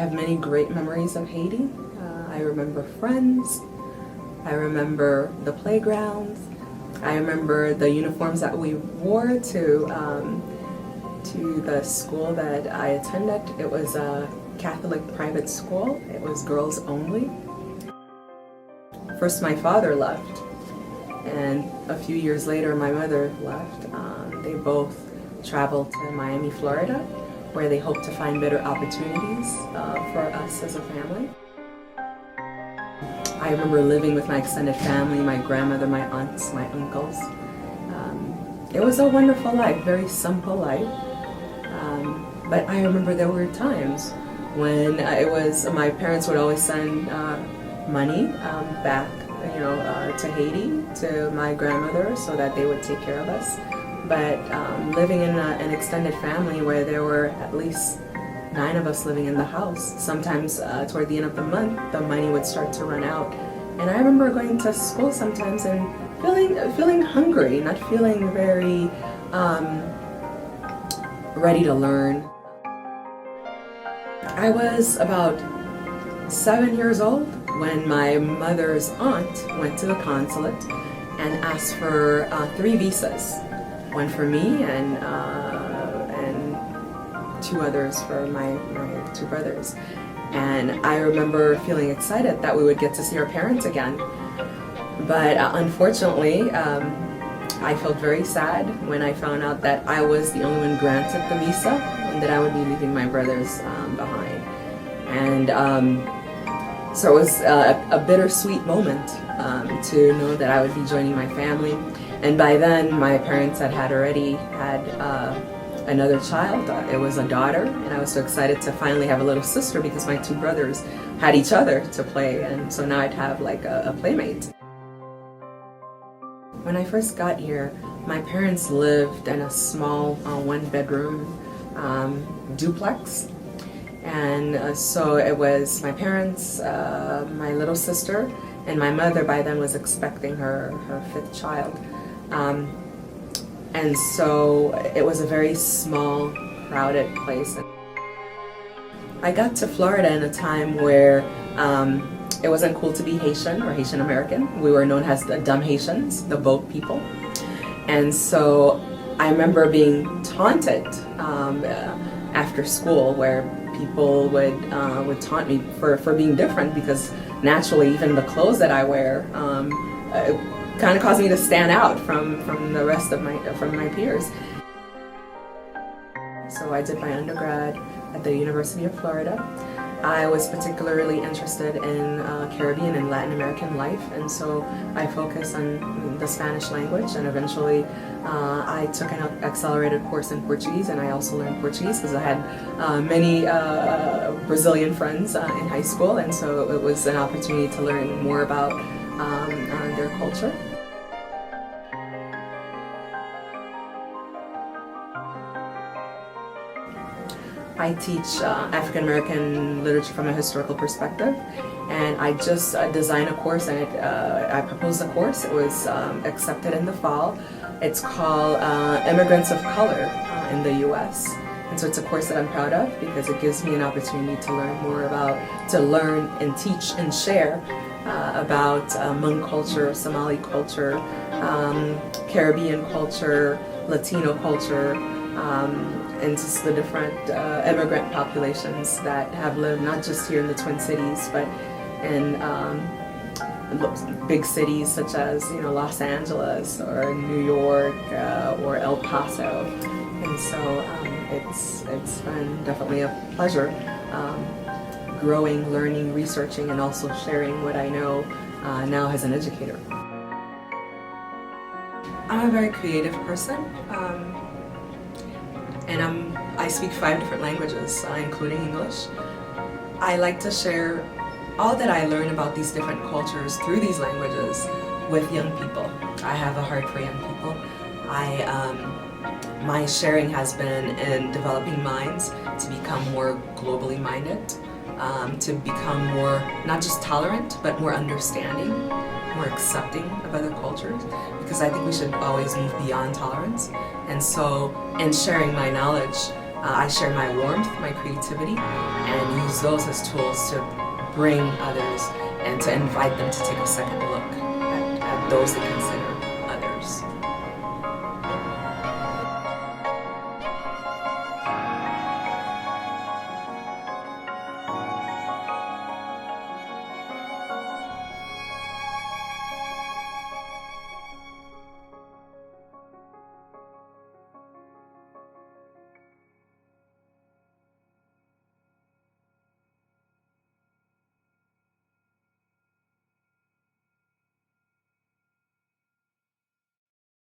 have many great memories of Haiti. I remember friends. I remember the playgrounds. I remember the uniforms that we wore to the school that I attended. It was a Catholic private school. It was girls only. First my father left, and a few years later my mother left. They both traveled to Miami, Florida, where they hope to find better opportunities for us as a family. I remember living with my extended family, my grandmother, my aunts, my uncles. It was a wonderful life, very simple life. But I remember there were times when my parents would always send money back, to Haiti, to my grandmother, so that they would take care of us. But living in an extended family where there were at least 9 of us living in the house, sometimes toward the end of the month, the money would start to run out. And I remember going to school sometimes and feeling hungry, not feeling very ready to learn. I was about 7 years old when my mother's aunt went to the consulate and asked for 3 visas. One for me and 2 others for my 2 brothers. And I remember feeling excited that we would get to see our parents again. But unfortunately, I felt very sad when I found out that I was the only one granted the visa and that I would be leaving my brothers behind. And so it was a bittersweet moment to know that I would be joining my family. And by then, my parents had already had another child. It was a daughter, and I was so excited to finally have a little sister because my 2 brothers had each other to play, and so now I'd have like a playmate. When I first got here, my parents lived in a small 1-bedroom duplex. And so it was my parents, my little sister, and my mother by then was expecting her 5th child. And so it was a very small, crowded place. I got to Florida in a time where it wasn't cool to be Haitian or Haitian American. We were known as the dumb Haitians, the boat people. And so I remember being taunted after school, where people would taunt me for being different, because naturally even the clothes that I wear kind of caused me to stand out from the rest of my peers. So I did my undergrad at the University of Florida. I was particularly interested in Caribbean and Latin American life, and so I focused on the Spanish language, and eventually I took an accelerated course in Portuguese, and I also learned Portuguese because I had many Brazilian friends in high school, and so it was an opportunity to learn more about their culture. I teach African American literature from a historical perspective, and I just designed a course, and I proposed a course. It was accepted in the fall. It's called Immigrants of Color in the U.S. And so it's a course that I'm proud of because it gives me an opportunity to learn and teach and share about Hmong culture, Somali culture, Caribbean culture, Latino culture, and just the different immigrant populations that have lived not just here in the Twin Cities, but in big cities such as Los Angeles or New York or El Paso. And so it's been definitely a pleasure growing, learning, researching, and also sharing what I know now as an educator. I'm a very creative person. And I speak 5 different languages, including English. I like to share all that I learn about these different cultures through these languages with young people. I have a heart for young people. My sharing has been in developing minds to become more globally minded, to become more, not just tolerant, but more understanding, more accepting of other cultures, because I think we should always move beyond tolerance. And so, in sharing my knowledge, I share my warmth, my creativity, and use those as tools to bring others and to invite them to take a second look at those they consider